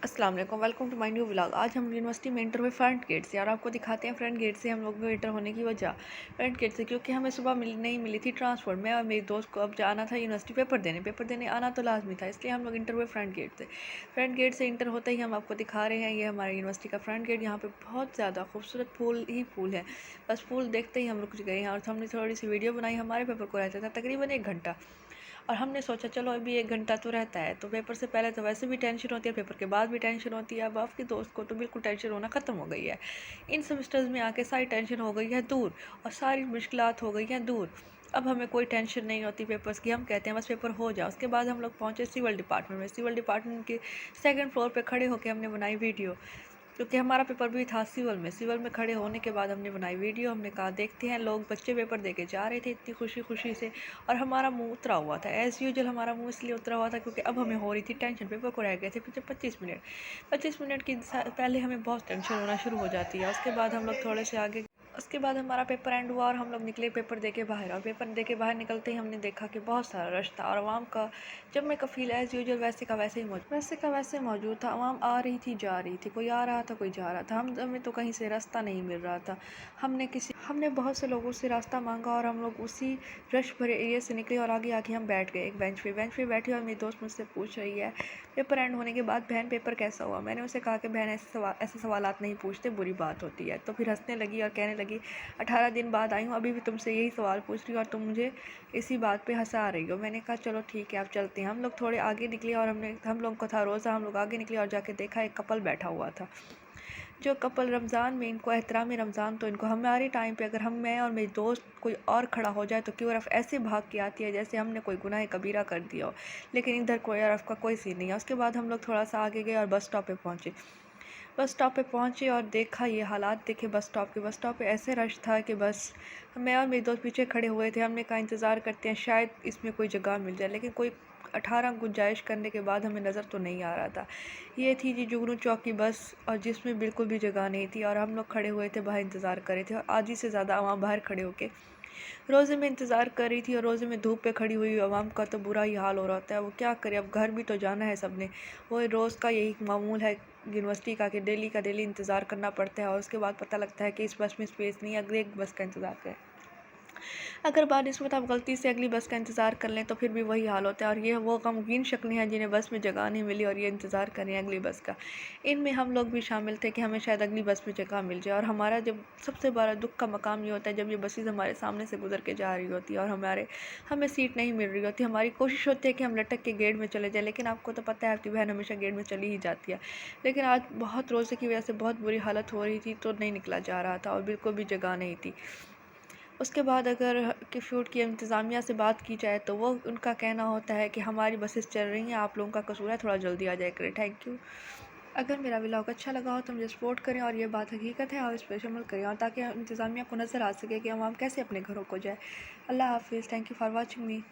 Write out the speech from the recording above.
अस्सलाम वालेकुम, welcome to my new vlog. आज हम यूनिवर्सिटी में इंटर हुए फ्रंट गेट से और आपको दिखाते हैं फ्रंट गेट से हम लोग को इंटर होने की वजह। फ्रंट गेट से क्योंकि हमें सुबह नहीं मिली थी ट्रांसपोर्ट। मैं और मेरी दोस्त को अब जाना था यूनिवर्सिटी पेपर देने आना तो लाजमी था, इसलिए हम लोग इंटर हुए फ्रंट गेट से। फ्रंट गेट से इंटर होते ही हम आपको दिखा रहे हैं ये हमारे यूनिवर्सिटी का फ्रंट गेट। यहाँ पर बहुत ज़्यादा खूबसूरत फूल ही फूल है। बस फूल देखते ही हम लोग गए हैं और हमने थोड़ी सी वीडियो बनाई। हमारे पेपर को रहता था तकरीबन 1 घंटा और हमने सोचा चलो अभी 1 घंटा तो रहता है, तो पेपर से पहले तो वैसे भी टेंशन होती है, पेपर के बाद भी टेंशन होती है। अब आपकी दोस्त को तो बिल्कुल टेंशन होना ख़त्म हो गई है। इन सेमेस्टर्स में आके सारी टेंशन हो गई है दूर और सारी मुश्किलात हो गई हैं दूर। अब हमें कोई टेंशन नहीं होती पेपर्स की। हम कहते हैं बस पेपर हो जाए। उसके बाद हम लोग पहुँचे सिविल डिपार्टमेंट में। सिविल डिपार्टमेंट के सेकंड फ्लोर पे खड़े होकर हमने बनाई वीडियो, क्योंकि हमारा पेपर भी था सिविल में खड़े होने के बाद हमने बनाई वीडियो। हमने कहा देखते हैं, लोग बच्चे पेपर दे के जा रहे थे इतनी खुशी खुशी से और हमारा मुंह उतरा हुआ था। एज़ यूजुअल हमारा मुंह इसलिए उतरा हुआ था क्योंकि अब हमें हो रही थी टेंशन। पेपर को रह गए थे पीछे 25 मिनट की पहले हमें बहुत टेंशन होना शुरू हो जाती है। उसके बाद हम लोग थोड़े से आगे, उसके बाद हमारा पेपर एंड हुआ और हम लोग निकले पेपर दे के बाहर। और पेपर दे के बाहर निकलते ही हमने देखा कि बहुत सारा रश था और आवाम का जब का फील एज़ यूजुअल वैसे का वैसे मौजूद था। आवाम आ रही थी जा रही थी, कोई आ रहा था कोई जा रहा था। हमें तो कहीं से रास्ता नहीं मिल रहा था। हमने बहुत से लोगों से रास्ता मांगा और हम लोग उसी रश भरे एरिया से निकले और आगे आके हम बैठ गए एक बेंच पे बैठे और मेरी दोस्त मुझसे पूछ रही है पेपर एंड होने के बाद, बहन पेपर कैसा हुआ। मैंने उसे कहा कि बहन ऐसे सवालात नहीं पूछते, बुरी बात होती है। तो फिर हंसने लगी और कहने लगी 18 दिन बाद आई हूँ, अभी भी तुमसे यही सवाल पूछ रही हो और तुम मुझे इसी बात पे हंसा रही हो। मैंने कहा चलो ठीक है आप चलते हैं। हम लोग थोड़े आगे निकले और हम लोग को था रोज़ा। हम लोग आगे निकले और जाके देखा एक कपल बैठा हुआ था। जो कपल रमज़ान में, इनको एहतराम रमज़ान, तो इनको हमारे टाइम पे अगर मैं और मेरी दोस्त कोई और खड़ा हो जाए तो क्यों रफ़ ऐसे भाग के आती है जैसे हमने कोई गुनाह कबीरा कर दिया हो। लेकिन इधर कोई रफ़ का कोई सीन नहीं है। उसके बाद हम लोग थोड़ा सा आगे गए और बस स्टॉप पे पहुँचे और देखा ये हालात देखे बस स्टॉप पे ऐसे रश था कि बस मैं और मेरे दोस्त पीछे खड़े हुए थे। हमने कहा इंतज़ार करते हैं शायद इसमें कोई जगह मिल जाए, लेकिन कोई 18 गुंजाइश करने के बाद हमें नज़र तो नहीं आ रहा था। ये थी जी जुगनू चौक की बस और जिसमें बिल्कुल भी जगह नहीं थी और हम लोग खड़े हुए थे बाहर इंतज़ार कर रहे थे और आधी से ज़्यादा आवाम बाहर खड़े होके रोज़े में इंतज़ार कर रही थी। और रोज़े में धूप पे खड़ी हुई आवाम का तो बुरा ही हाल हो रहा होता है। वो क्या करे, अब घर भी तो जाना है सबने। वो रोज़ का यही मामूल है यूनिवर्सिटी का कि डेली का डेली इंतज़ार करना पड़ता है और उसके बाद पता लगता है कि इस बस में स्पेस नहीं है, अगले एक बस का इंतज़ार करें। अगर बानिस्बत आप गलती से अगली बस का इंतज़ार कर लें तो फिर भी वही हाल होता है। और ये वो गमगीन शक्लें हैं जिन्हें बस में जगह नहीं मिली और ये इंतज़ार करें अगली बस का। इनमें हम लोग भी शामिल थे कि हमें शायद अगली बस में जगह मिल जाए। और हमारा जब सबसे बड़ा दुख का मकाम ये होता है जब ये बसेज़ हमारे सामने से गुजर के जा रही होती है और हमें सीट नहीं मिल रही होती। हमारी कोशिश होती है कि हम लटक के गेट में चले जाएँ, लेकिन आपको तो पता है आपकी बहन हमेशा गेट में चली ही जाती है। लेकिन आज बहुत रोज़े की वजह से बहुत बुरी हालत हो रही थी तो नहीं निकला जा रहा था और बिल्कुल भी जगह नहीं थी। उसके बाद अगर फ़ूड की इंतज़ामिया से बात की जाए तो वो उनका कहना होता है कि हमारी बसेस चल रही हैं, आप लोगों का कसूर है, थोड़ा जल्दी आ जाया करें। Thank you. अगर मेरा व्लॉग अच्छा लगा हो तो मुझे सपोर्ट करें और ये बात हकीकत है और इस पर अमल करें और ताकि इंतज़ामिया को नज़र आ सके कि हम कैसे अपने घरों को जाए। अल्लाह हाफ़िज़। Thank you for watching me.